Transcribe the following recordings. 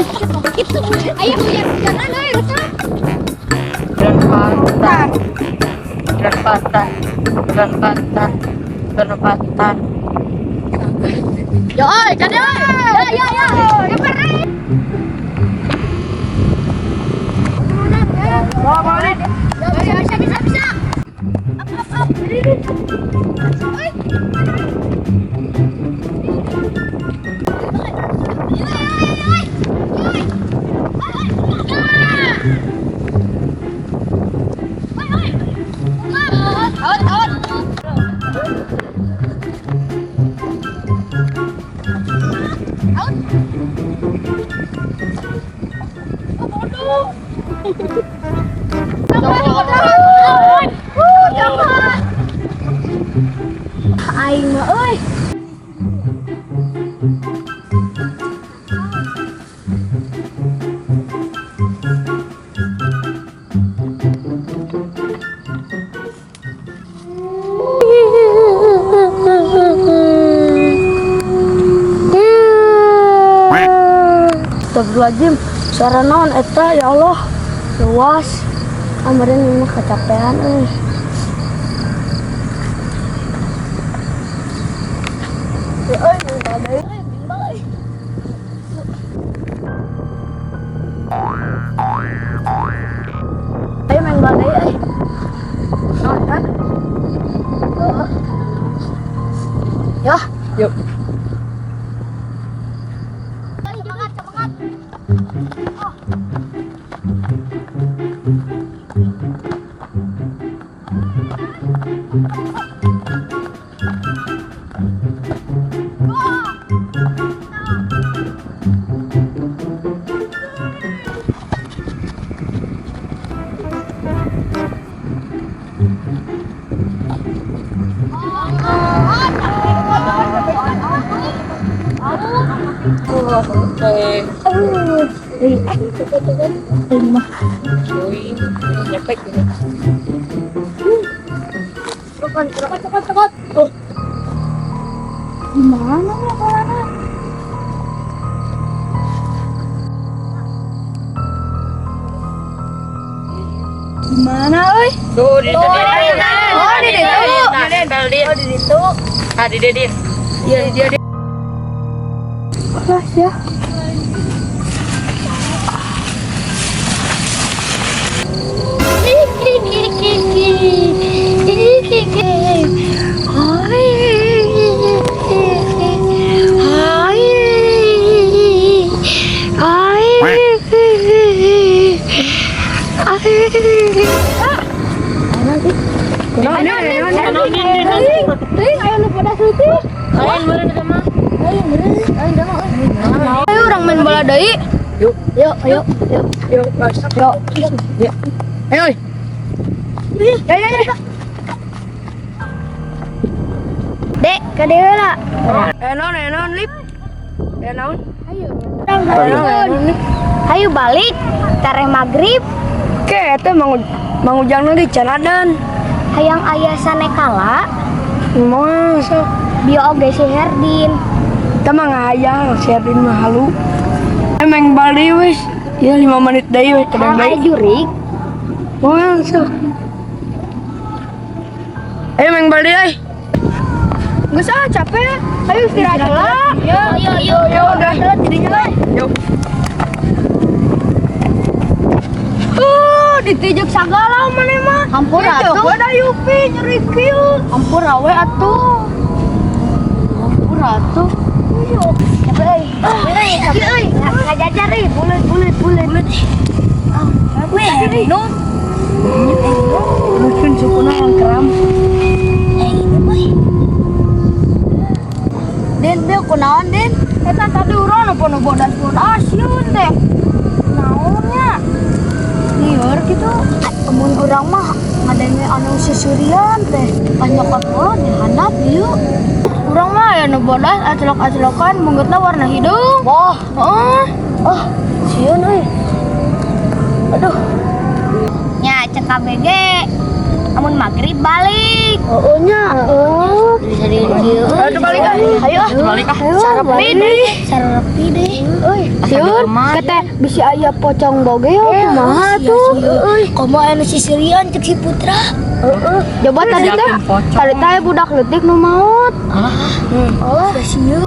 Itu. Ayo jalan euy, resep. Penempatan. Yo, jadi ya. Ya pergi. Bawa ini. Ya, bisa. Up. Aing mah euy. Astagfirullahaladzim, suara naon eta ya Allah. Luas. Amarin mah kecapean euy. Ayo main badai euy. Naon kan? Ya, yuk. Cepat. Gimana ya kalana? Gimana euy? Tuh, di situ. Tadi dia. Iya, dia. Kelas ya. Ayo orang main bola deui. Yuk. Ayo. Ya. Dek, ka deui lah. Enon lip. Enon. Ayo balik. Tareh maghrib. Oke, eta mangujangna di Canadan. Hayang aya sanekala. Masa Bio oge si Herdin. kita mah ngayang, siapin mah halu. Emang bali wis. Ya 5 menit deui wis kadang Hayang aya deui. jurig. Masa. Ayo emang bali euy. Geus capek. Ayo istirahat heula. Yo. Udah jadinya. Yuk. Ditijuk sagala mana mah. Hampur atuh. Gua da yupi nyeri kieu. Hampur awe atuh. Yuk. Capek euy. Ngajajar euy. Bulet. Weh, nu. Mungkin sukuna yang keram. Den, kunaon Den? Eta tadi urang apa nu bodas-bodas yun teh. Naonnya? Lieur gitu. Mun urang mah ngadenge anu susurian teh. Panyokat mah dihandap ieu. Urang mah aya nu bodas acelok-acelokan munggutna warna hidung. Wah, Oh, sieun euy. Aduh. nya cek KBG. Amun maghrib balik. nya. Bisa di dieu. Ayo balik ah. Ayo balik ah. Sarapi deh. Euy. Yun, kata bisa aya pocong boge kumaha tuh. Komo anu sisirian cek si Putra. Coba tadi teh, tadi teh budak leutik nu maot. Oh, sieu.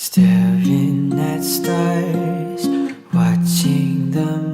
Staring at stars, watching them